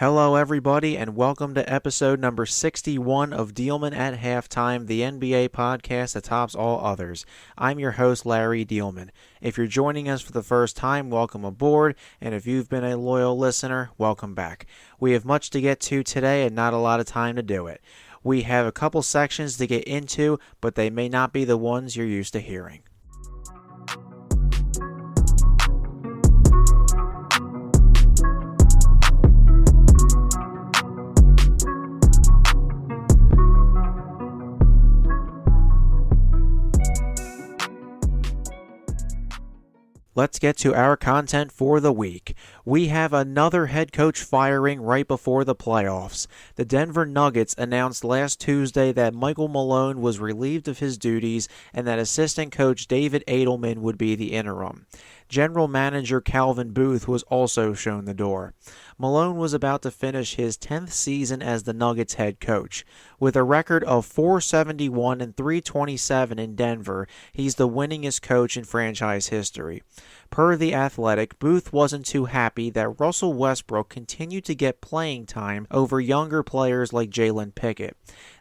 Hello, everybody, and welcome to episode number 61 of Diehlman at Halftime, the NBA podcast that tops all others. I'm your host, Larry Diehlman. If you're joining us for the first time, welcome aboard, and if you've been a loyal listener, welcome back. We have much to get to today and not a lot of time to do it. We have a couple sections to get into, but they may not be the ones you're used to hearing. Let's get to our content for the week. We have another head coach firing right before the playoffs. The Denver Nuggets announced last Tuesday that Michael Malone was relieved of his duties and that assistant coach David Diehlman would be the interim. General manager Calvin Booth was also shown the door. Malone was about to finish his 10th season as the Nuggets head coach. With a record of .471 and .327 in Denver, he's the winningest coach in franchise history. Per The Athletic, Booth wasn't too happy that Russell Westbrook continued to get playing time over younger players like Jalen Pickett.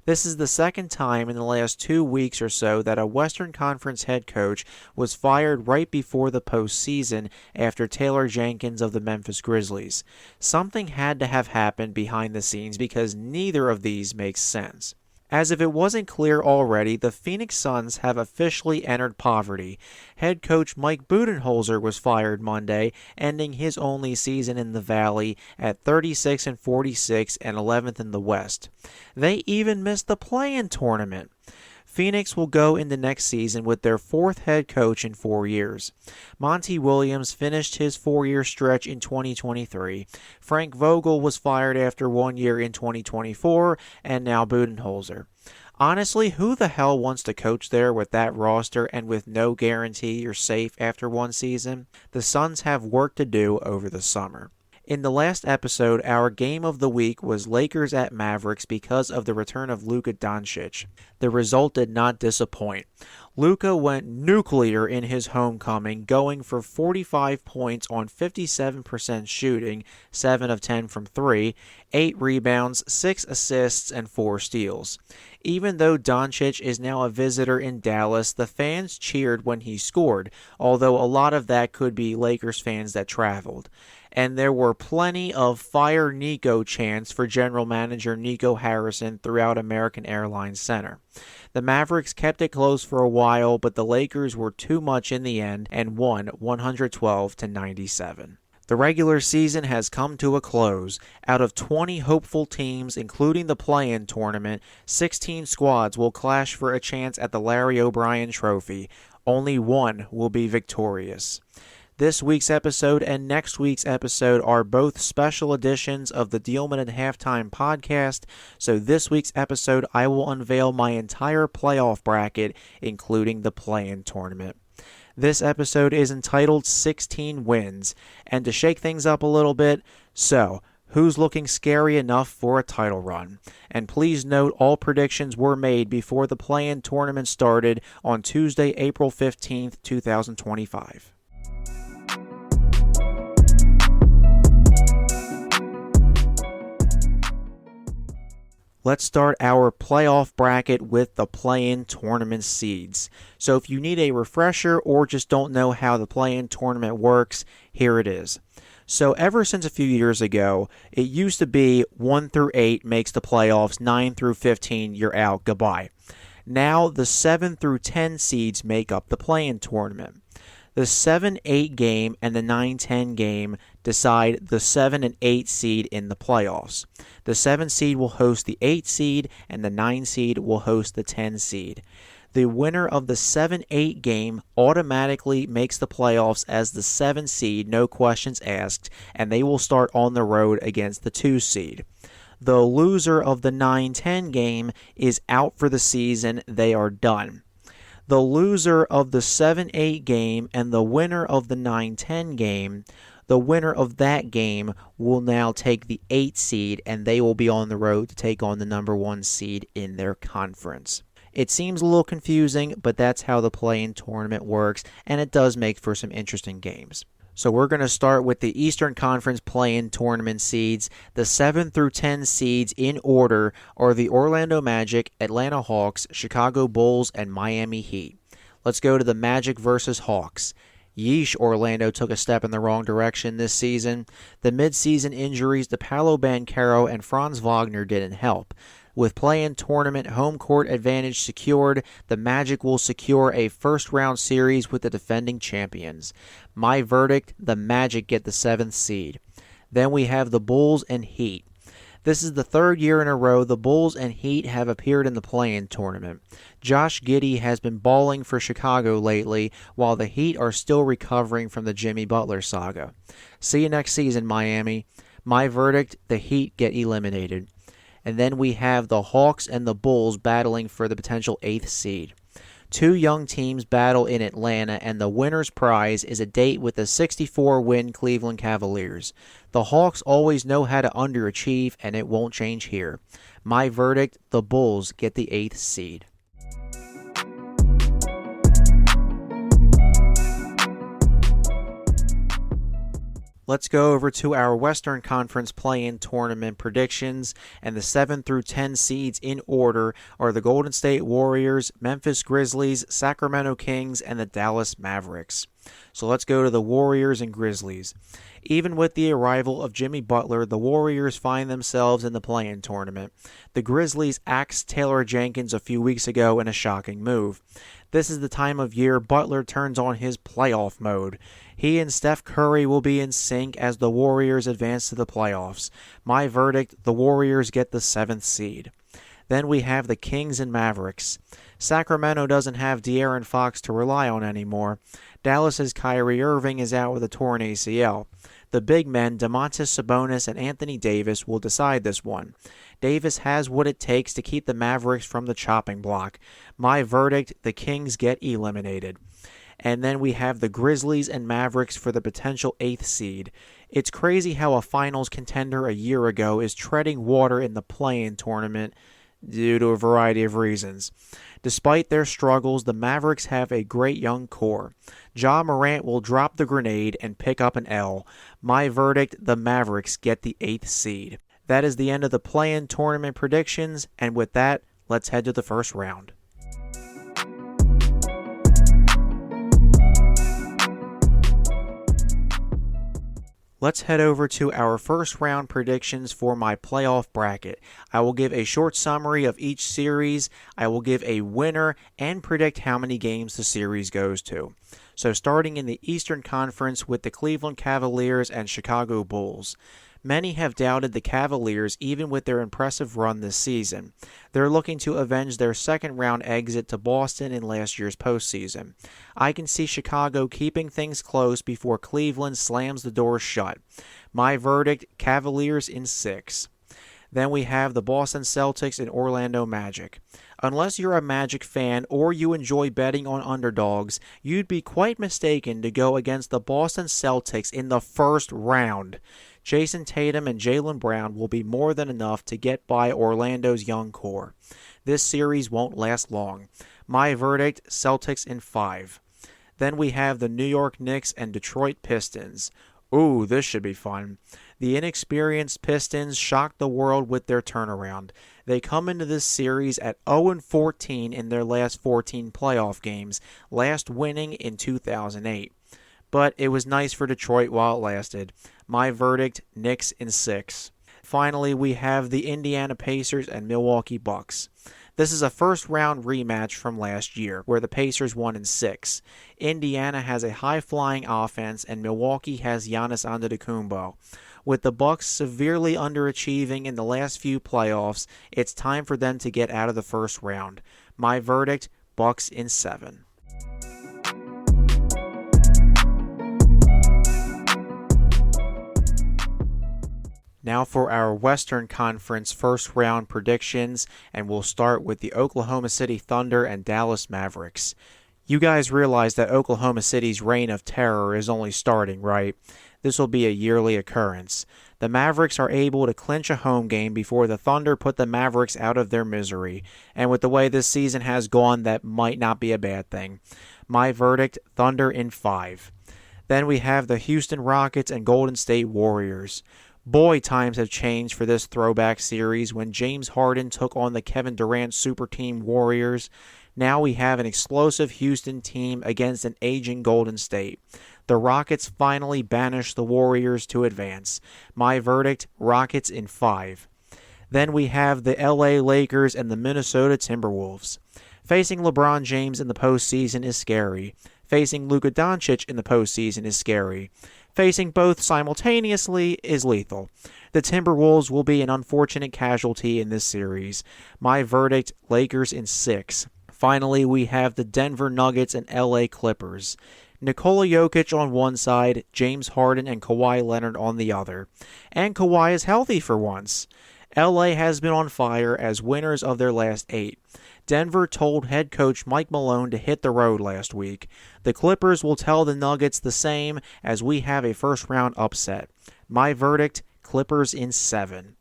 This is the second time in the last 2 weeks or so that a Western Conference head coach was fired right before the postseason after Taylor Jenkins of the Memphis Grizzlies. Something had to have happened behind the scenes because neither of these makes sense. As if it wasn't clear already, the Phoenix Suns have officially entered poverty. Head coach Mike Budenholzer was fired Monday, ending his only season in the Valley at 36-46 and 11th in the West. They even missed the play-in tournament. Phoenix will go into next season with their fourth head coach in 4 years. Monty Williams finished his 4-year stretch in 2023. Frank Vogel was fired after 1 year in 2024, and now Budenholzer. Honestly, who the hell wants to coach there with that roster and with no guarantee you're safe after one season? The Suns have work to do over the summer. In the last episode, our game of the week was Lakers at Mavericks because of the return of Luka Doncic. The result did not disappoint. Luka went nuclear in his homecoming, going for 45 points on 57% shooting, 7 of 10 from 3, 8 rebounds, 6 assists, and 4 steals. Even though Doncic is now a visitor in Dallas, the fans cheered when he scored, although a lot of that could be Lakers fans that traveled. And there were plenty of Fire Nico chants for general manager Nico Harrison throughout American Airlines Center. The Mavericks kept it close for a while, but the Lakers were too much in the end and won 112-97. The regular season has come to a close. Out of 20 hopeful teams, including the play-in tournament, 16 squads will clash for a chance at the Larry O'Brien Trophy. Only one will be victorious. This week's episode and next week's episode are both special editions of the Diehlman at Halftime podcast, so this week's episode I will unveil my entire playoff bracket, including the play-in tournament. This episode is entitled 16 Wins, and to shake things up a little bit, so who's looking scary enough for a title run? And please note all predictions were made before the play-in tournament started on Tuesday, April 15th, 2025. Let's start our playoff bracket with the play-in tournament seeds. So if you need a refresher or just don't know how the play-in tournament works, here it is. So ever since a few years ago, it used to be 1 through 8 makes the playoffs, 9 through 15 you're out, goodbye. Now the 7 through 10 seeds make up the play-in tournament. The 7-8 game and the 9-10 game decide the 7 and 8 seed in the playoffs. The 7 seed will host the 8 seed and the 9 seed will host the 10 seed. The winner of the 7-8 game automatically makes the playoffs as the 7 seed, no questions asked, and they will start on the road against the 2 seed. The loser of the 9-10 game is out for the season. They are done. The loser of the 7-8 game and the winner of the 9-10 game, the winner of that game will now take the 8 seed and they will be on the road to take on the number 1 seed in their conference. It seems a little confusing, but that's how the play-in tournament works, and it does make for some interesting games. So we're going to start with the Eastern Conference play-in tournament seeds. The 7 through 10 seeds in order are the Orlando Magic, Atlanta Hawks, Chicago Bulls, and Miami Heat. Let's go to the Magic versus Hawks. Yeesh, Orlando took a step in the wrong direction this season. The mid-season injuries to Paolo Banchero and Franz Wagner didn't help. With play-in tournament home court advantage secured, the Magic will secure a first-round series with the defending champions. My verdict, the Magic get the 7th seed. Then we have the Bulls and Heat. This is the third year in a row the Bulls and Heat have appeared in the play-in tournament. Josh Giddey has been balling for Chicago lately, while the Heat are still recovering from the Jimmy Butler saga. See you next season, Miami. My verdict, the Heat get eliminated. And then we have the Hawks and the Bulls battling for the potential 8th seed. Two young teams battle in Atlanta, and the winner's prize is a date with the 64-win Cleveland Cavaliers. The Hawks always know how to underachieve, and it won't change here. My verdict, the Bulls get the 8th seed. Let's go over to our Western Conference play-in tournament predictions, and the 7 through 10 seeds in order are the Golden State Warriors, Memphis Grizzlies, Sacramento Kings, and the Dallas Mavericks. So let's go to the Warriors and Grizzlies. Even with the arrival of Jimmy Butler, the Warriors find themselves in the play-in tournament. The Grizzlies axed Taylor Jenkins a few weeks ago in a shocking move. This is the time of year Butler turns on his playoff mode. He and Steph Curry will be in sync as the Warriors advance to the playoffs. My verdict, the Warriors get the 7th seed. Then we have the Kings and Mavericks. Sacramento doesn't have De'Aaron Fox to rely on anymore. Dallas's Kyrie Irving is out with a torn ACL. The big men, Domantas Sabonis and Anthony Davis, will decide this one. Davis has what it takes to keep the Mavericks from the chopping block. My verdict, the Kings get eliminated. And then we have the Grizzlies and Mavericks for the potential 8th seed. It's crazy how a finals contender a year ago is treading water in the play-in tournament due to a variety of reasons. Despite their struggles, the Mavericks have a great young core. Ja Morant will drop the grenade and pick up an L. My verdict, the Mavericks get the 8th seed. That is the end of the play-in tournament predictions, and with that, let's head to the first round. Let's head over to our first round predictions for my playoff bracket. I will give a short summary of each series, I will give a winner, and predict how many games the series goes to. So starting in the Eastern Conference with the Cleveland Cavaliers and Chicago Bulls. Many have doubted the Cavaliers even with their impressive run this season. They're looking to avenge their second-round exit to Boston in last year's postseason. I can see Chicago keeping things close before Cleveland slams the door shut. My verdict, Cavaliers in 6. Then we have the Boston Celtics and Orlando Magic. Unless you're a Magic fan or you enjoy betting on underdogs, you'd be quite mistaken to go against the Boston Celtics in the first round. Jason Tatum and Jaylen Brown will be more than enough to get by Orlando's young core. This series won't last long. My verdict, Celtics in 5. Then we have the New York Knicks and Detroit Pistons. Ooh, this should be fun. The inexperienced Pistons shocked the world with their turnaround. They come into this series at 0-14 in their last 14 playoff games, last winning in 2008. But it was nice for Detroit while it lasted. My verdict, Knicks in 6. Finally, we have the Indiana Pacers and Milwaukee Bucks. This is a first-round rematch from last year, where the Pacers won in 6. Indiana has a high-flying offense, and Milwaukee has Giannis Antetokounmpo. With the Bucks severely underachieving in the last few playoffs, it's time for them to get out of the first round. My verdict, Bucks in 7. Now for our Western Conference first round predictions, and we'll start with the Oklahoma City Thunder and Dallas Mavericks. You guys realize that Oklahoma City's reign of terror is only starting, right? This will be a yearly occurrence. The Mavericks are able to clinch a home game before the Thunder put the Mavericks out of their misery, and with the way this season has gone, that might not be a bad thing. My verdict, Thunder in 5. Then we have the Houston Rockets and Golden State Warriors. Boy, times have changed for this throwback series when James Harden took on the Kevin Durant super team Warriors. Now we have an explosive Houston team against an aging Golden State. The Rockets finally banished the Warriors to advance. My verdict, Rockets in 5. Then we have the LA Lakers and the Minnesota Timberwolves. Facing LeBron James in the postseason is scary. Facing Luka Doncic in the postseason is scary. Facing both simultaneously is lethal. The Timberwolves will be an unfortunate casualty in this series. My verdict, Lakers in 6. Finally, we have the Denver Nuggets and LA Clippers. Nikola Jokic on one side, James Harden and Kawhi Leonard on the other. And Kawhi is healthy for once. LA has been on fire as winners of their last 8. Denver told head coach Mike Malone to hit the road last week. The Clippers will tell the Nuggets the same as we have a first-round upset. My verdict, Clippers in 7.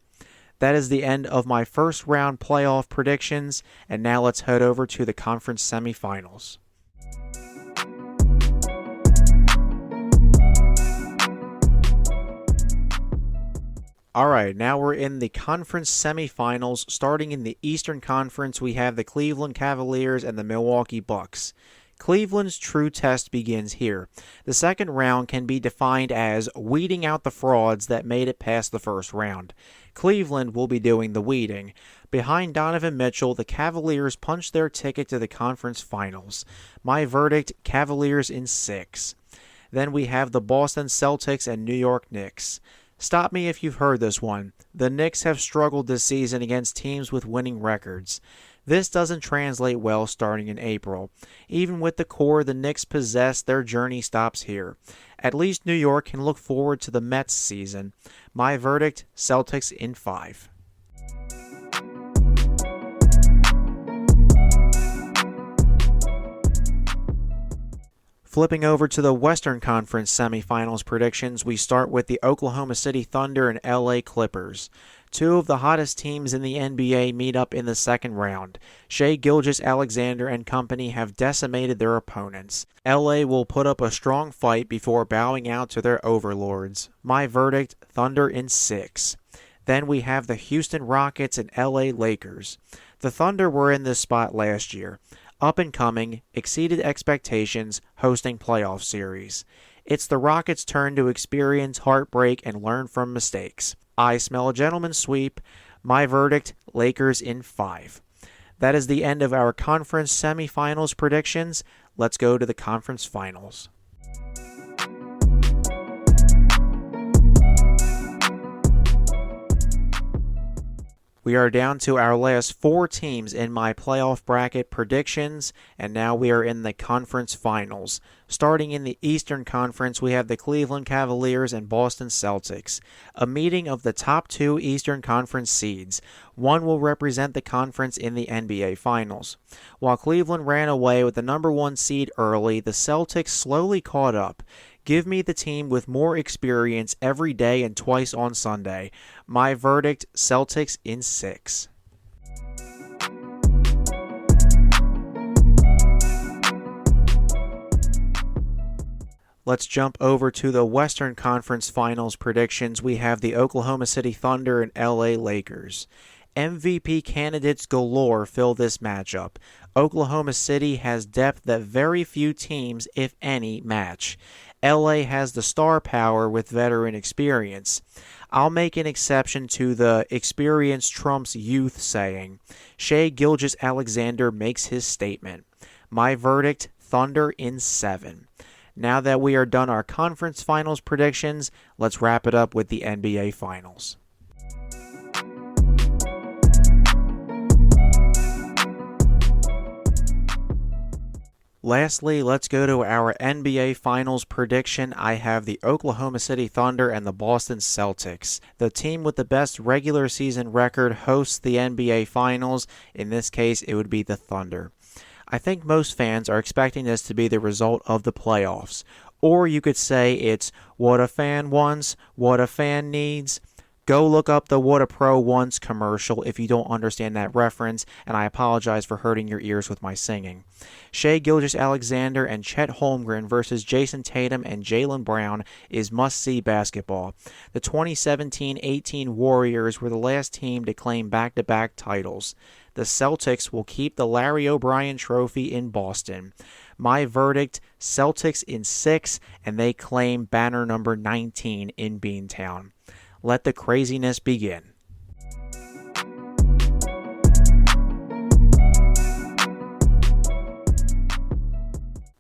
That is the end of my first-round playoff predictions, and now let's head over to the conference semifinals. Alright, now we're in the conference semifinals. Starting in the Eastern Conference, we have the Cleveland Cavaliers and the Milwaukee Bucks. Cleveland's true test begins here. The second round can be defined as weeding out the frauds that made it past the first round. Cleveland will be doing the weeding. Behind Donovan Mitchell, the Cavaliers punched their ticket to the conference finals. My verdict, Cavaliers in 6. Then we have the Boston Celtics and New York Knicks. Stop me if you've heard this one. The Knicks have struggled this season against teams with winning records. This doesn't translate well starting in April. Even with the core the Knicks possess, their journey stops here. At least New York can look forward to the Mets season. My verdict, Celtics in 5. Flipping over to the Western Conference semifinals predictions, we start with the Oklahoma City Thunder and LA Clippers. Two of the hottest teams in the NBA meet up in the second round. Shai Gilgeous-Alexander and company have decimated their opponents. LA will put up a strong fight before bowing out to their overlords. My verdict, Thunder in 6. Then we have the Houston Rockets and LA Lakers. The Thunder were in this spot last year. Up and coming, exceeded expectations, hosting playoff series. It's the Rockets' turn to experience heartbreak and learn from mistakes. I smell a gentleman's sweep. My verdict, Lakers in 5. That is the end of our conference semifinals predictions. Let's go to the conference finals. We are down to our last 4 teams in my playoff bracket predictions, and now we are in the conference finals. Starting in the Eastern Conference, we have the Cleveland Cavaliers and Boston Celtics, a meeting of the top 2 Eastern Conference seeds. One will represent the conference in the NBA Finals. While Cleveland ran away with the number 1 seed early, the Celtics slowly caught up. Give me the team with more experience every day and twice on Sunday. My verdict, Celtics in 6. Let's jump over to the Western Conference Finals predictions. We have the Oklahoma City Thunder and LA Lakers. MVP candidates galore fill this matchup. Oklahoma City has depth that very few teams, if any, match. LA has the star power with veteran experience. I'll make an exception to the experience trumps youth saying. Shai Gilgeous-Alexander makes his statement. My verdict, Thunder in 7. Now that we are done our conference finals predictions, let's wrap it up with the NBA Finals. Lastly, let's go to our NBA Finals prediction. I have the Oklahoma City Thunder and the Boston Celtics. The team with the best regular season record hosts the NBA Finals. In this case, it would be the Thunder. I think most fans are expecting this to be the result of the playoffs. Or you could say it's what a fan wants, what a fan needs. Go look up the What a Pro Wants commercial if you don't understand that reference, and I apologize for hurting your ears with my singing. Shai Gilgeous-Alexander and Chet Holmgren versus Jason Tatum and Jaylen Brown is must-see basketball. The 2017-18 Warriors were the last team to claim back-to-back titles. The Celtics will keep the Larry O'Brien Trophy in Boston. My verdict, Celtics in 6, and they claim banner number 19 in Beantown. Let the craziness begin.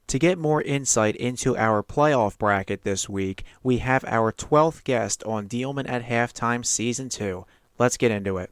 To get more insight into our playoff bracket this week, we have our 12th guest on Diehlman at Halftime Season 2. Let's get into it.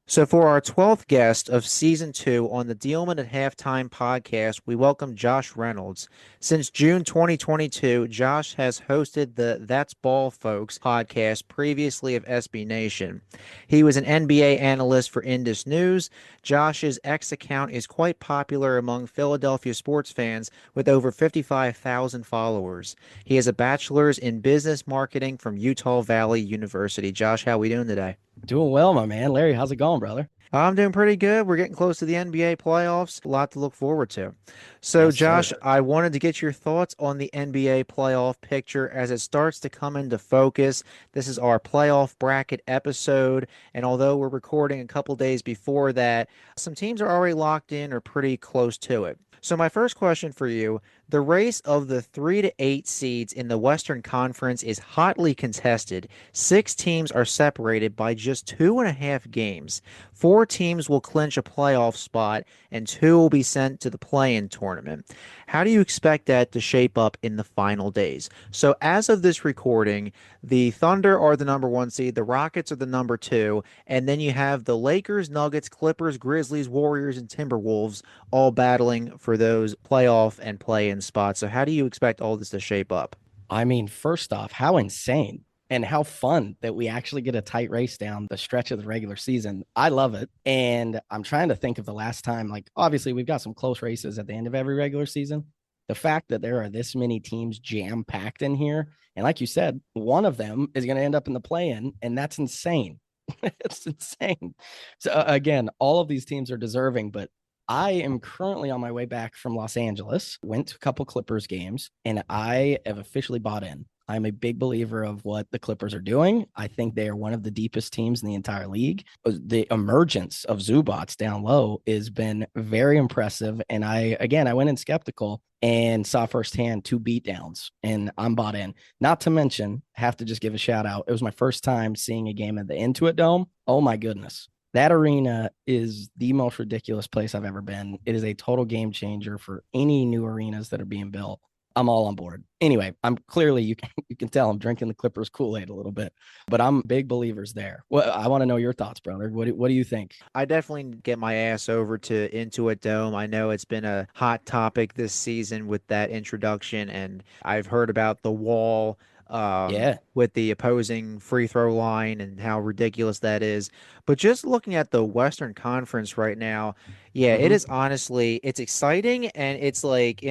So for our 12th guest of Season 2 on the Diehlman at Halftime podcast, we welcome Josh Reynolds. Since June 2022, Josh has hosted the That's Ball Folks podcast, previously of SB Nation. He was an NBA analyst for Indus News. Josh's X account is quite popular among Philadelphia sports fans with over 55,000 followers. He has a bachelor's in business marketing from Utah Valley University. Josh, how are we doing today? Doing well, my man. Larry, how's it going, brother? I'm doing pretty good. We're getting close to the NBA playoffs. A lot to look forward to. So, Yes, Josh, sir. I wanted to get your thoughts on the NBA playoff picture as it starts to come into focus. This is our playoff bracket episode, and although we're recording a couple days before that, some teams are already locked in or pretty close to it. So, my first question for you, the race of the 3 to 8 seeds in the Western Conference is hotly contested. 6 teams are separated by just 2.5 games. 4 teams will clinch a playoff spot, and 2 will be sent to the play-in tournament. How do you expect that to shape up in the final days? So, as of this recording, the Thunder are the number 1 seed, the Rockets are the number 2, and then you have the Lakers, Nuggets, Clippers, Grizzlies, Warriors, and Timberwolves all battling for those playoff and play-in spots. So, how do you expect all this to shape up? I mean, first off, how insane and how fun that we actually get a tight race down the stretch of the regular season. I love it. And I'm trying to think of the last time, like, obviously, we've got some close races at the end of every regular season. The fact that there are this many teams jam packed in here, and like you said, one of them is going to end up in the play in, and that's insane. It's insane. So, again, all of these teams are deserving, but I am currently on my way back from Los Angeles, went to a couple Clippers games, and I have officially bought in. I'm a big believer of what the Clippers are doing. I think they are one of the deepest teams in the entire league. The emergence of Zubats down low has been very impressive. And I went in skeptical and saw firsthand 2 beatdowns, and I'm bought in. Not to mention, have to just give a shout out. It was my first time seeing a game at the Intuit Dome. Oh my goodness. That arena is the most ridiculous place I've ever been. It is a total game changer for any new arenas that are being built. I'm all on board. Anyway, I'm clearly you can tell I'm drinking the Clippers Kool-Aid a little bit, but I'm big believers there. Well, I want to know your thoughts, brother. What do you think? I definitely get my ass over to Intuit Dome. I know it's been a hot topic this season with that introduction, and I've heard about the wall Yeah. with the opposing free throw line and how ridiculous that is. But just looking at the Western Conference right now, yeah, it is Mm-hmm. honestly, it's exciting and it's like,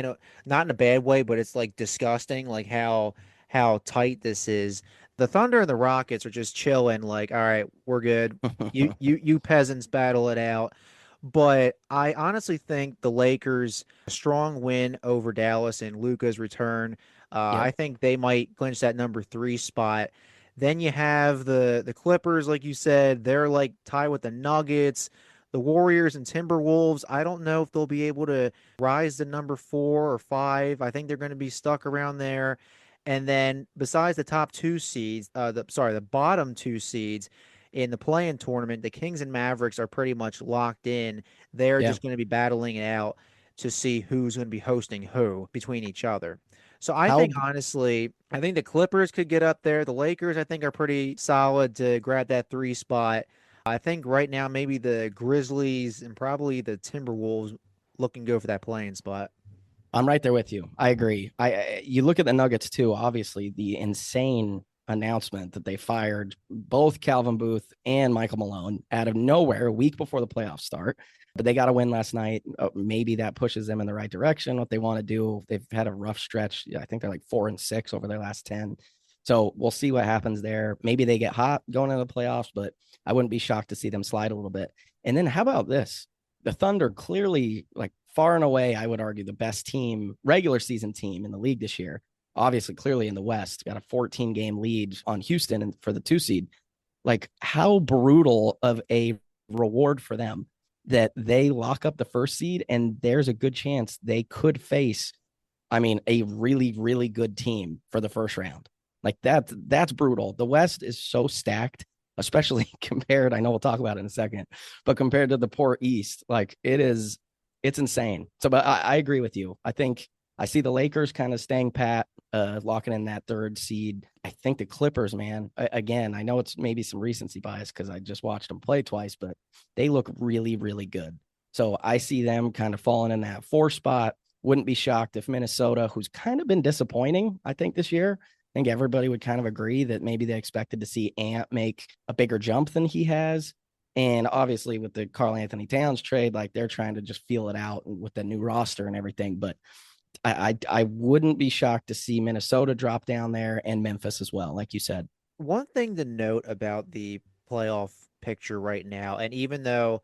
not in a bad way, but it's like disgusting, like how tight this is. The Thunder and the Rockets are just chilling, like, all right, we're good. You peasants battle it out. But I honestly think the Lakers strong win over Dallas and Luka's return. I Yep. think they might clinch that number 3 spot. Then you have the Clippers, like you said, they're like tied with the Nuggets, the Warriors and Timberwolves. I don't know if they'll be able to rise to number 4 or 5. I think they're going to be stuck around there. And then besides the top 2 seeds, the bottom 2 seeds in the play-in tournament, the Kings and Mavericks are pretty much locked in. They're Yeah. just going to be battling it out to see who's going to be hosting who between each other. So I think How honestly, I think the Clippers could get up there. The Lakers, I think, are pretty solid to grab that 3 spot. I think right now maybe the Grizzlies and probably the Timberwolves looking good for that playing spot. I'm right there with you. I agree. You look at the Nuggets too. Obviously, the insane announcement that they fired both Calvin Booth and Michael Malone out of nowhere a week before the playoffs start. But they got a win last night. Maybe that pushes them in the right direction, what they want to do. They've had a rough stretch. I think they're like 4-6 over their last 10. So we'll see what happens there. Maybe they get hot going into the playoffs, but I wouldn't be shocked to see them slide a little bit. And then how about this? The Thunder clearly, like far and away, I would argue the best team, regular season team in the league this year. Obviously, clearly in the West, got a 14-game lead on Houston and for the 2 seed. Like, how brutal of a reward for them that they lock up the 1st seed, and there's a good chance they could face, I mean, a really, really good team for the 1st round. Like that's brutal. The West is so stacked, especially compared, I know we'll talk about it in a second, but compared to the poor East, like it's insane. So, but I agree with you. I think I see the Lakers kind of staying pat, locking in that 3rd seed. I think the Clippers, man, again, I know it's maybe some recency bias because I just watched them play twice, but they look really, really good. So I see them kind of falling in that 4 spot. Wouldn't be shocked if Minnesota, who's kind of been disappointing, I think this year, I think everybody would kind of agree that maybe they expected to see Ant make a bigger jump than he has. And obviously with the Karl Anthony Towns trade, like they're trying to just feel it out with the new roster and everything. But I wouldn't be shocked to see Minnesota drop down there and Memphis as well, like you said. One thing to note about the playoff picture right now, and even though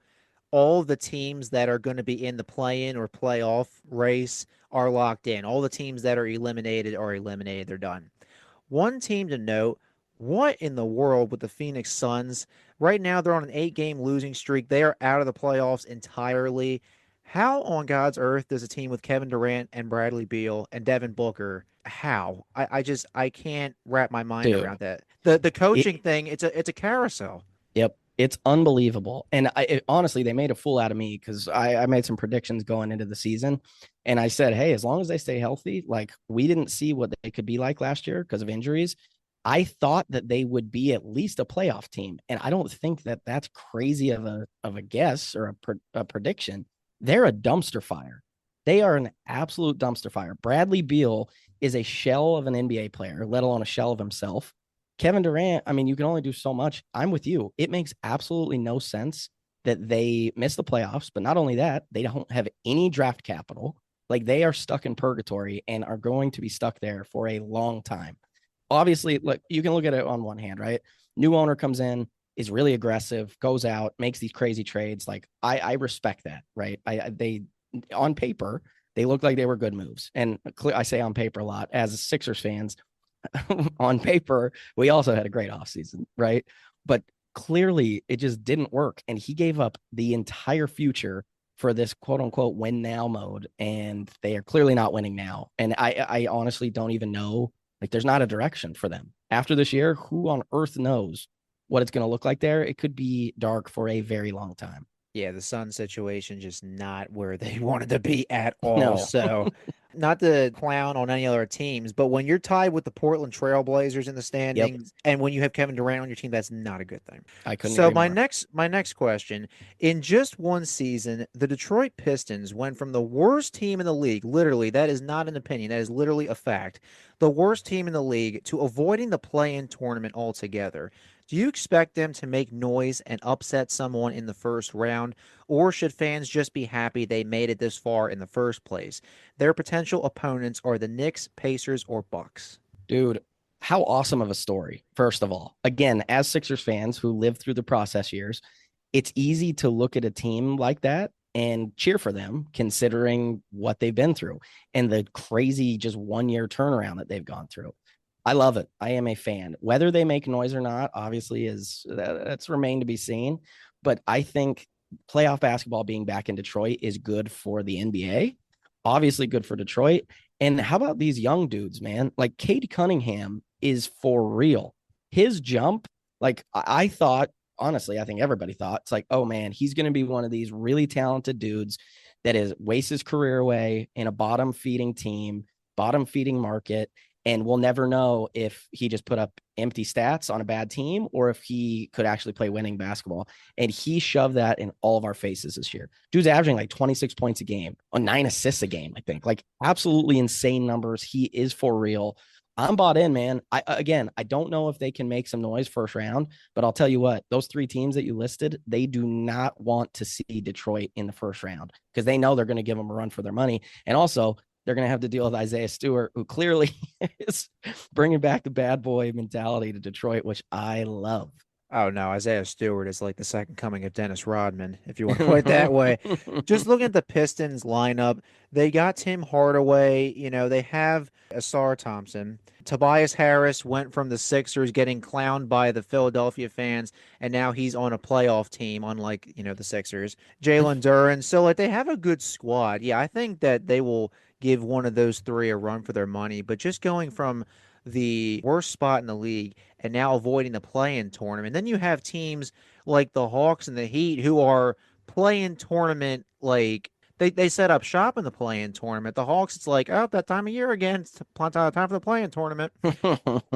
all the teams that are going to be in the play-in or playoff race are locked in, all the teams that are eliminated, they're done. One team to note, what in the world with the Phoenix Suns? Right now, they're on an 8-game losing streak. They are out of the playoffs entirely. How on God's earth does a team with Kevin Durant and Bradley Beal and Devin Booker, how? I can't wrap my mind Dude, around that. The it, coaching thing, it's a carousel. yep, it's unbelievable. And honestly, they made a fool out of me because I made some predictions going into the season. And I said, hey, as long as they stay healthy, like we didn't see what they could be like last year because of injuries. I thought that they would be at least a playoff team. And I don't think that that's crazy of a guess or a prediction. They're a dumpster fire. They are an absolute dumpster fire. Bradley Beal is a shell of an NBA player, let alone a shell of himself. Kevin Durant, I mean, you can only do so much. I'm with you. It makes absolutely no sense that they miss the playoffs, but not only that, they don't have any draft capital. Like they are stuck in purgatory and are going to be stuck there for a long time. Obviously, look, you can look at it on one hand, right? New owner comes in, is really aggressive, goes out, makes these crazy trades. Like I respect that, right? They on paper they look like they were good moves, and I say on paper a lot as Sixers fans. On paper, we also had a great offseason, right? But clearly it just didn't work. And he gave up the entire future for this quote unquote win now mode. And they are clearly not winning now. And I honestly don't even know. Like there's not a direction for them. After this year, who on earth knows what it's going to look like there? It could be dark for a very long time. Yeah, the Sun situation just not where they wanted to be at all. No. So, not to clown on any other teams, but when you're tied with the Portland Trailblazers in the Yep. standings, and when you have Kevin Durant on your team, that's not a good thing. I couldn't So agree more. my next question: in just one season, the Detroit Pistons went from the worst team in the league, literally, that is not an opinion, that is literally a fact, the worst team in the league, to avoiding the play-in tournament altogether. Do you expect them to make noise and upset someone in the first round, or should fans just be happy they made it this far in the first place? Their potential opponents are the Knicks, Pacers, or Bucks. Dude, how awesome of a story, first of all. Again, as Sixers fans who lived through the process years, it's easy to look at a team like that and cheer for them considering what they've been through and the crazy just 1 year turnaround that they've gone through. I love it. I am a fan. Whether they make noise or not, obviously, is that's remained to be seen. But I think playoff basketball being back in Detroit is good for the NBA. Obviously, good for Detroit. And how about these young dudes, man? Like Cade Cunningham is for real. His jump, like I thought, honestly, I think everybody thought it's like, oh man, he's going to be one of these really talented dudes that is wastes his career away in a bottom feeding team, bottom feeding market. And we'll never know if he just put up empty stats on a bad team or if he could actually play winning basketball. And he shoved that in all of our faces this year. Dude's averaging like 26 points a game on 9 assists a game, I think. Like absolutely insane numbers. He is for real. I'm bought in, man. I don't know if they can make some noise first round, but I'll tell you what, those three teams that you listed, they do not want to see Detroit in the first round because they know they're going to give them a run for their money. And also, they're going to have to deal with Isaiah Stewart, who clearly is bringing back the bad boy mentality to Detroit, which I love. Oh no, Isaiah Stewart is like the second coming of Dennis Rodman, if you want to put it that way. Just looking at the Pistons lineup, they got Tim Hardaway, they have Asar Thompson. Tobias Harris went from the Sixers getting clowned by the Philadelphia fans, and now he's on a playoff team, unlike, the Sixers. Jalen Duren. So like they have a good squad. Yeah, I think that they will give one of those three a run for their money. But just going from the worst spot in the league and now avoiding the play-in tournament. Then you have teams like the Hawks and the Heat who are play-in tournament like they set up shop in the play-in tournament. The Hawks, it's like, oh, that time of year again. It's time for the play-in tournament.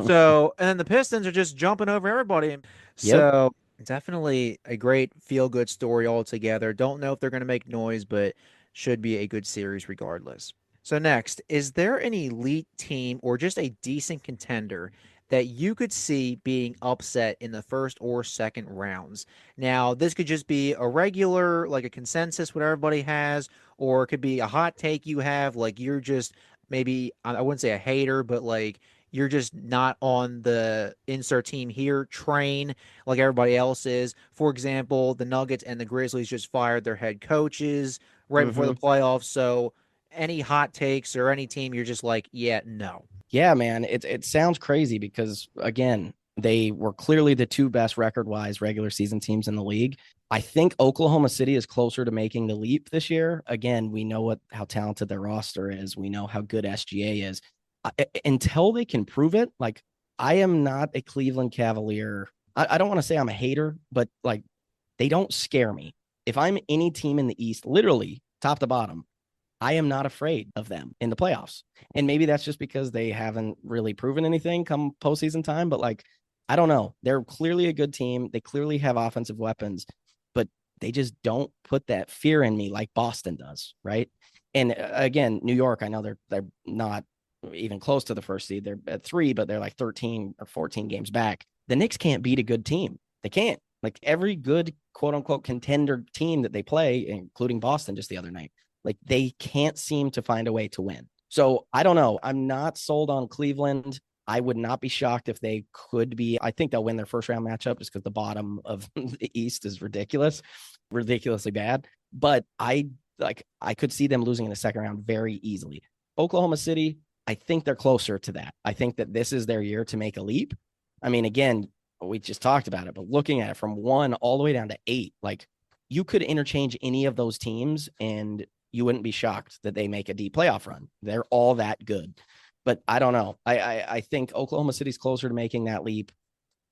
So, and then the Pistons are just jumping over everybody. Yep. So, definitely a great feel-good story altogether. Don't know if they're going to make noise, but should be a good series regardless. So, next, is there an elite team or just a decent contender that you could see being upset in the first or second rounds? Now, this could just be a regular, like a consensus, what everybody has, or it could be a hot take you have, like you're just maybe, I wouldn't say a hater, but like you're just not on the insert team here train like everybody else is. For example, the Nuggets and the Grizzlies just fired their head coaches right before the Mm-hmm. playoffs. So, any hot takes or any team you're just like, yeah, no. Yeah, man. It sounds crazy because again, they were clearly the two best record wise regular season teams in the league. I think Oklahoma City is closer to making the leap this year. Again, we know how talented their roster is. We know how good SGA is. Until they can prove it, like I am not a Cleveland Cavalier. I don't want to say I'm a hater, but like they don't scare me. If I'm any team in the East, literally top to bottom, I am not afraid of them in the playoffs. And maybe that's just because they haven't really proven anything come postseason time. But like, I don't know. They're clearly a good team. They clearly have offensive weapons, but they just don't put that fear in me like Boston does, right? And again, New York, I know they're not even close to the first seed. They're at 3, but they're like 13 or 14 games back. The Knicks can't beat a good team. They can't. Like every good quote unquote contender team that they play, including Boston just the other night, like they can't seem to find a way to win. So I don't know. I'm not sold on Cleveland. I would not be shocked if they could be. I think they'll win their first round matchup just because the bottom of the East is ridiculously bad. But I could see them losing in the second round very easily. Oklahoma City, I think they're closer to that. I think that this is their year to make a leap. I mean, again, we just talked about it, but looking at it from 1 all the way down to 8, like you could interchange any of those teams and you wouldn't be shocked that they make a deep playoff run. They're all that good. But I don't know. I think Oklahoma City's closer to making that leap.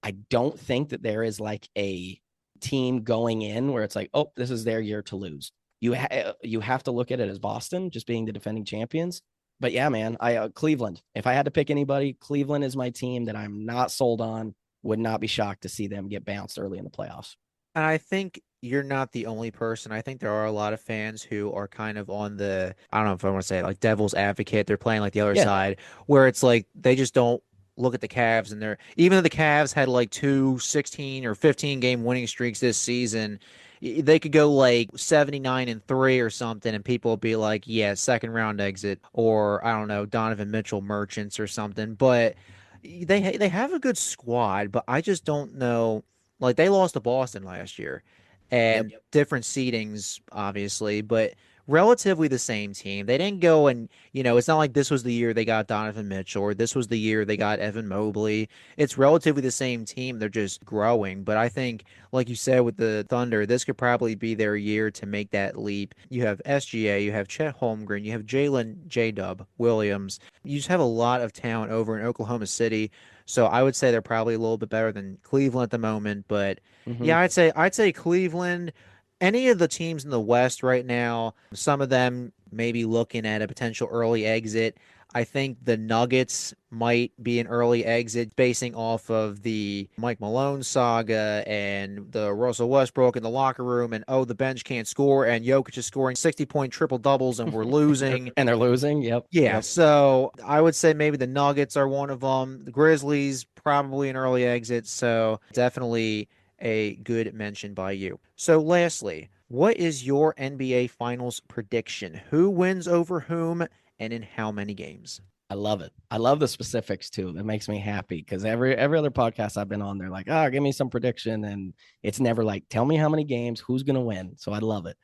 I don't think that there is like a team going in where it's like, oh, this is their year to lose. You have to look at it as Boston just being the defending champions. But yeah, man, I Cleveland. If I had to pick anybody, Cleveland is my team that I'm not sold on. Would not be shocked to see them get bounced early in the playoffs. And I think you're not the only person. I think there are a lot of fans who are kind of on the, I don't know if I want to say it, like devil's advocate. They're playing like the other Yeah. side, where it's like they just don't look at the Cavs and they're, even though the Cavs had like two 16 or 15 game winning streaks this season, they could go like 79-3 or something, and people will be like, yeah, second round exit, or I don't know, Donovan Mitchell merchants or something. But they have a good squad, but I just don't know. Like they lost to Boston last year, Yep. and different seedings, obviously, but relatively the same team. They didn't go and, it's not like this was the year they got Donovan Mitchell or this was the year they got Evan Mobley. It's relatively the same team. They're just growing. But I think, like you said with the Thunder, this could probably be their year to make that leap. You have SGA, you have Chet Holmgren, you have Jalen J Dub Williams. You just have a lot of talent over in Oklahoma City. So I would say they're probably a little bit better than Cleveland at the moment. But Mm-hmm. yeah, I'd say Cleveland. Any of the teams in the West right now, some of them may be looking at a potential early exit. I think the Nuggets might be an early exit basing off of the Mike Malone saga and the Russell Westbrook in the locker room and, oh, the bench can't score and Jokic is scoring 60-point triple doubles and we're losing. And they're losing. Yep. Yeah, Yep. so I would say maybe the Nuggets are one of them. The Grizzlies, probably an early exit, so definitely a good mention by you. So lastly, what is your NBA Finals prediction? Who wins over whom and in how many games? I love it. I love the specifics too. That makes me happy because every other podcast I've been on, they're like, "Oh, give me some prediction," and it's never like, "Tell me how many games, who's gonna win." So I love it.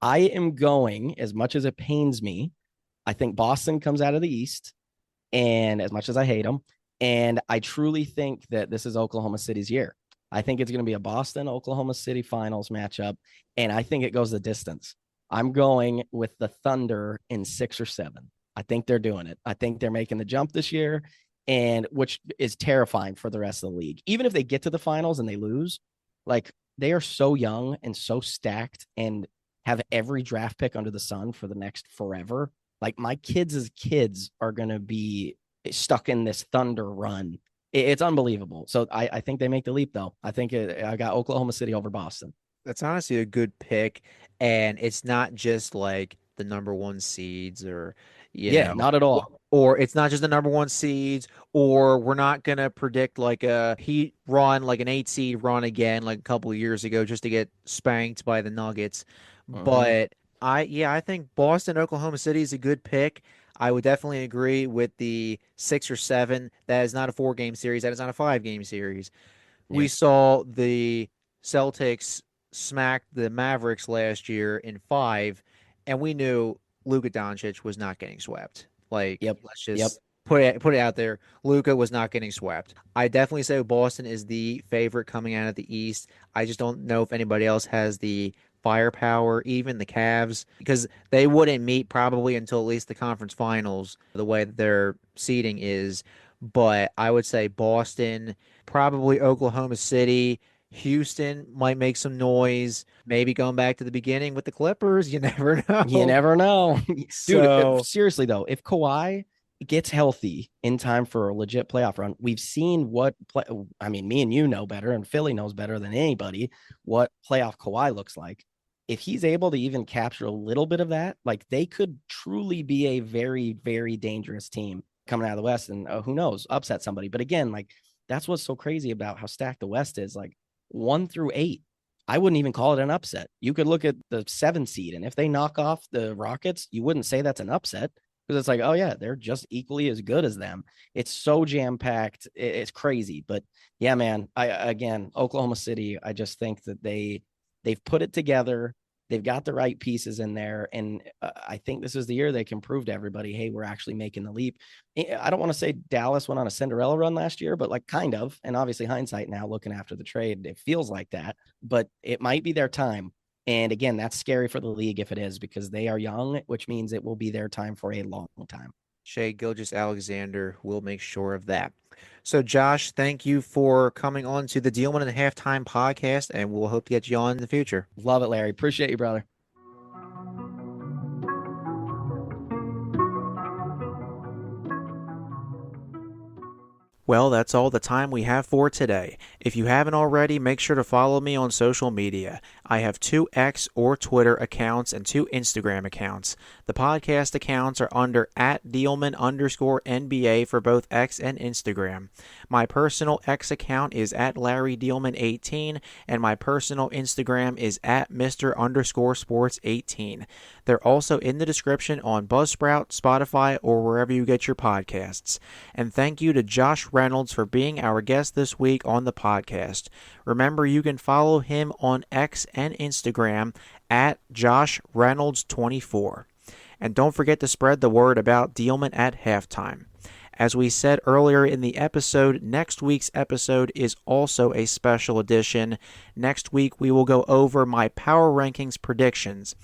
I am going as much as it pains me. I think Boston comes out of the East, and as much as I hate them, and I truly think that this is Oklahoma City's year. I think it's going to be a Boston Oklahoma City finals matchup, and I think it goes the distance. I'm going with the Thunder in 6 or 7. I think they're doing it. I think they're making the jump this year, and which is terrifying for the rest of the league. Even if they get to the finals and they lose, like they are so young and so stacked and have every draft pick under the sun for the next forever. Like my kids are going to be stuck in this Thunder run. It's unbelievable. So I think they make the leap, though. I got Oklahoma City over Boston. That's honestly a good pick, and it's not just like the number one seeds or, you Yeah, know, not at all. or it's not just the number one seeds, or we're not gonna predict like a Heat run, like an 8 seed run again, like a couple of years ago, just to get spanked by the Nuggets. Mm-hmm. But I think Boston, Oklahoma City is a good pick. I would definitely agree with the 6 or 7. That is not a 4 game series. That is not a 5 game series. We Yep. saw the Celtics smack the Mavericks last year in 5, and we knew Luka Doncic was not getting swept. Like, Yep. let's Yep. just put it out there. Luka was not getting swept. I definitely say Boston is the favorite coming out of the East. I just don't know if anybody else has the firepower, even the Cavs, because they wouldn't meet probably until at least the conference finals, the way that their seeding is. But I would say Boston, probably Oklahoma City. Houston might make some noise. Maybe going back to the beginning with the Clippers. You never You know. never know. Dude, So, seriously though, if Kawhi gets healthy in time for a legit playoff run, we've seen I mean, me and you know better, and Philly knows better than anybody what playoff Kawhi looks like. If he's able to even capture a little bit of that, like they could truly be a very, very dangerous team coming out of the West, and who knows, upset somebody. But again, like that's what's so crazy about how stacked the West is. Like 1 through 8, I wouldn't even call it an upset. You could look at the 7 seed, and if they knock off the Rockets, you wouldn't say that's an upset because it's like, oh yeah, they're just equally as good as them. It's so jam packed, it's crazy. But yeah, man, I again, Oklahoma City, I just think that they've put it together. They've got the right pieces in there, and I think this is the year they can prove to everybody, hey, we're actually making the leap. I don't want to say Dallas went on a Cinderella run last year, but like kind of. And obviously, hindsight now, looking after the trade, it feels like that. But it might be their time. And again, that's scary for the league if it is because they are young, which means it will be their time for a long time. Shea Gilgeous-Alexander will make sure of that. So, Josh, thank you for coming on to the Diehlman and Halftime podcast, and we'll hope to get you on in the future. Love it, Larry. Appreciate you, brother. Well, that's all the time we have for today. If you haven't already, make sure to follow me on social media. I have 2 X or Twitter accounts and 2 Instagram accounts. The podcast accounts are under @Diehlman_NBA for both X and Instagram. My personal X account is @LarryDiehlman18, and my personal Instagram is @Mr_Sports18. They're also in the description on Buzzsprout, Spotify, or wherever you get your podcasts. And thank you to Josh Reynolds for being our guest this week on the podcast. Remember, you can follow him on X and Instagram @JoshReynolds24. And don't forget to spread the word about Diehlman at halftime. As we said earlier in the episode, next week's episode is also a special edition. Next week, we will go over my power rankings predictions.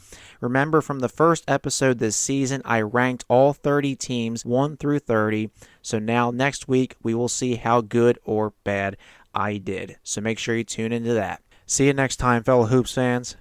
Remember, from the first episode this season, I ranked all 30 teams 1 through 30. So now next week, we will see how good or bad I did. So make sure you tune into that. See you next time, fellow Hoops fans.